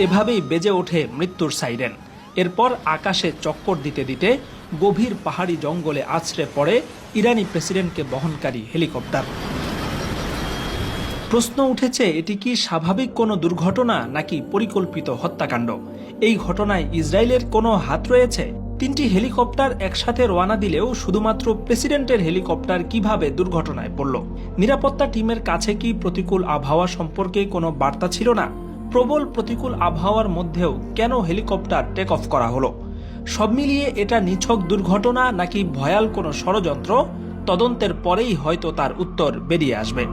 এভাবেই বেজে ওঠে মৃত্যুর সাইরেন। এরপর আকাশে চক্কর দিতে দিতে গভীর পাহাড়ি জঙ্গলে আছড়ে পড়ে ইরানি প্রেসিডেন্টকে বহনকারী হেলিকপ্টার। প্রশ্ন উঠেছে, এটি কি স্বাভাবিক কোনো দুর্ঘটনা নাকি পরিকল্পিত হত্যাকাণ্ড? এই ঘটনায় ইসরায়েলের কোনো হাত রয়েছে? তিনটি হেলিকপ্টার একসাথে রওনা দিলেও শুধুমাত্র প্রেসিডেন্টের হেলিকপ্টার কিভাবে দুর্ঘটনায় পড়ল? নিরাপত্তা টিমের কাছে কি প্রতিকূল আবহাওয়া সম্পর্কে কোনো বার্তা ছিল না? প্রবল প্রতিকূল আবহাওয়ার মধ্যেও কেন হেলিকপ্টার টেক অফ করা হলো? সব মিলিয়ে এটা নিছক দুর্ঘটনা নাকি ভয়াল কোনো ষড়যন্ত্র? তদন্তের পরেই হয়তো তার উত্তর বেরিয়ে আসবে।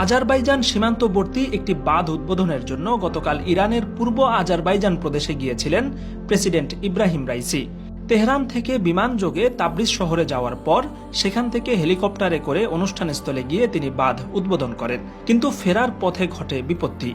আজারবাইজান সীমান্তবর্তী একটি বাঁধ উদ্বোধনের জন্য গতকাল ইরানের পূর্ব আজারবাইজান প্রদেশে গিয়েছিলেন প্রেসিডেন্ট ইব্রাহিম রাইসি। তেহরান থেকে বিমানযোগে তাবরিজ শহরে যাওয়ার পর সেখান থেকে হেলিকপ্টারে করে অনুষ্ঠানস্থলে গিয়ে তিনি বাঁধ উদ্বোধন করেন। কিন্তু ফেরার পথে ঘটে বিপত্তি।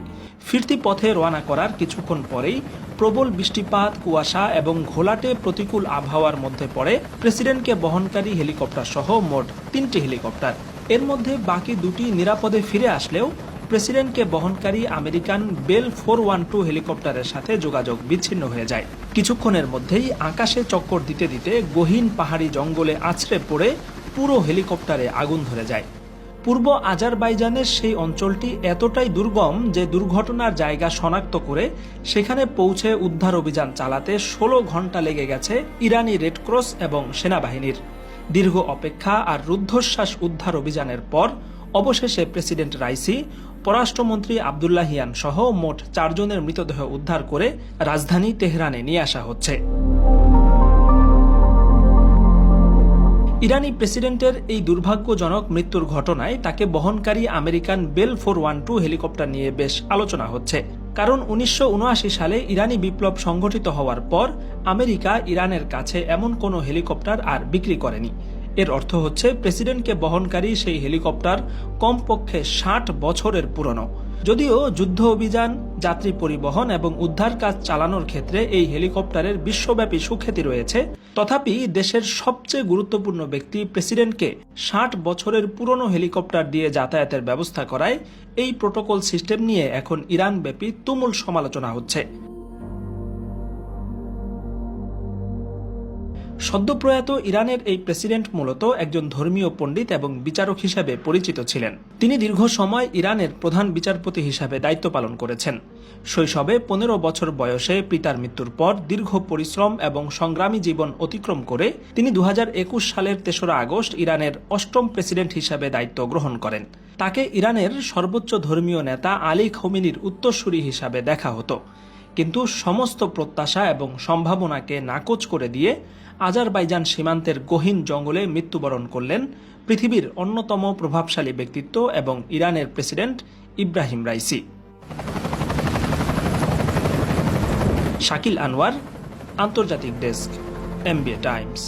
ফিরতি পথে রওনা করার কিছুক্ষণ পরেই প্রবল বৃষ্টিপাত, কুয়াশা এবং ঘোলাটে প্রতিকূল আবহাওয়ার মধ্যে পড়ে প্রেসিডেন্টকে বহনকারী হেলিকপ্টার সহ মোট 3টি হেলিকপ্টার। এর মধ্যে বাকি 2টি নিরাপদে ফিরে আসলেও প্রেসিডেন্টকে বহনকারী আমেরিকান বেল 412 হেলিকপ্টারের সাথে যোগাযোগ বিচ্ছিন্ন হয়ে যায়। কিছুক্ষণের মধ্যেই আকাশে চক্কর দিতে দিতে গহীন পাহাড়ি জঙ্গলে আছড়ে পড়ে পুরো হেলিকপ্টারে আগুন ধরে যায়। পূর্ব আজারবাইজানের সেই অঞ্চলটি এতটাই দুর্গম যে দুর্ঘটনার জায়গা শনাক্ত করে সেখানে পৌঁছে উদ্ধার অভিযান চালাতে 16 ঘন্টা লেগে গেছে ইরানি রেডক্রস এবং সেনাবাহিনীর। দীর্ঘ অপেক্ষা আর রুদ্ধশ্বাস উদ্ধার অভিযানের পর অবশেষে প্রেসিডেন্ট রাইসি, পররাষ্ট্রমন্ত্রী আব্দুল্লাহিয়ান সহ মোট 4 জনের মৃতদেহ উদ্ধার করে রাজধানী তেহরানে নিয়ে আসা হচ্ছে। ইরানি প্রেসিডেন্টের এই দুর্ভাগ্যজনক মৃত্যুর ঘটনায় তাকে বহনকারী আমেরিকান বেল 412 হেলিকপ্টার নিয়ে বেশ আলোচনা হচ্ছে। কারণ 1979 সালে ইরানি বিপ্লব সংঘটিত হওয়ার পর আমেরিকা ইরানের কাছে এমন কোনো হেলিকপ্টার আর বিক্রি করেনি। এর অর্থ হচ্ছে প্রেসিডেন্টকে বহনকারী সেই হেলিকপ্টার কমপক্ষে 60 বছরের পুরনো। যদিও যুদ্ধ অভিযান, যাত্রী পরিবহন এবং উদ্ধার কাজ চালানোর ক্ষেত্রে এই হেলিকপ্টারের বিশ্বব্যাপী সুখ্যাতি রয়েছে, তথাপি দেশের সবচেয়ে গুরুত্বপূর্ণ ব্যক্তি প্রেসিডেন্টকে 60 বছরের পুরনো হেলিকপ্টার দিয়ে যাতায়াতের ব্যবস্থা করায় এই প্রোটোকল সিস্টেম নিয়ে এখন ইরানব্যাপী তুমুল সমালোচনা হচ্ছে। সদ্যপ্রয়াত ইরানের এই প্রেসিডেন্ট মূলত একজন ধর্মীয় পণ্ডিত এবং বিচারক হিসেবে পরিচিত ছিলেন। তিনি দীর্ঘ সময় ইরানের প্রধান বিচারপতি হিসাবে দায়িত্ব পালন করেছেন। শৈশবে 15 বছর বয়সে পিতার মৃত্যুর পর দীর্ঘ পরিশ্রম এবং সংগ্রামী জীবন অতিক্রম করে তিনি 2021 সালের 3রা আগস্ট ইরানের 8ম প্রেসিডেন্ট হিসাবে দায়িত্ব গ্রহণ করেন। তাকে ইরানের সর্বোচ্চ ধর্মীয় নেতা আলী খোমেনির উত্তরসূরি হিসাবে দেখা হতো। কিন্তু সমস্ত প্রত্যাশা এবং সম্ভাবনাকে নাকচ করে দিয়ে আজারবাইজান সীমান্তের গহীন জঙ্গলে মৃত্যুবরণ করলেন পৃথিবীর অন্যতম প্রভাবশালী ব্যক্তিত্ব এবং ইরানের president Ebrahim Raisi. Shakil Anwar, আন্তর্জাতিক ডেস্ক, MBA টাইমস।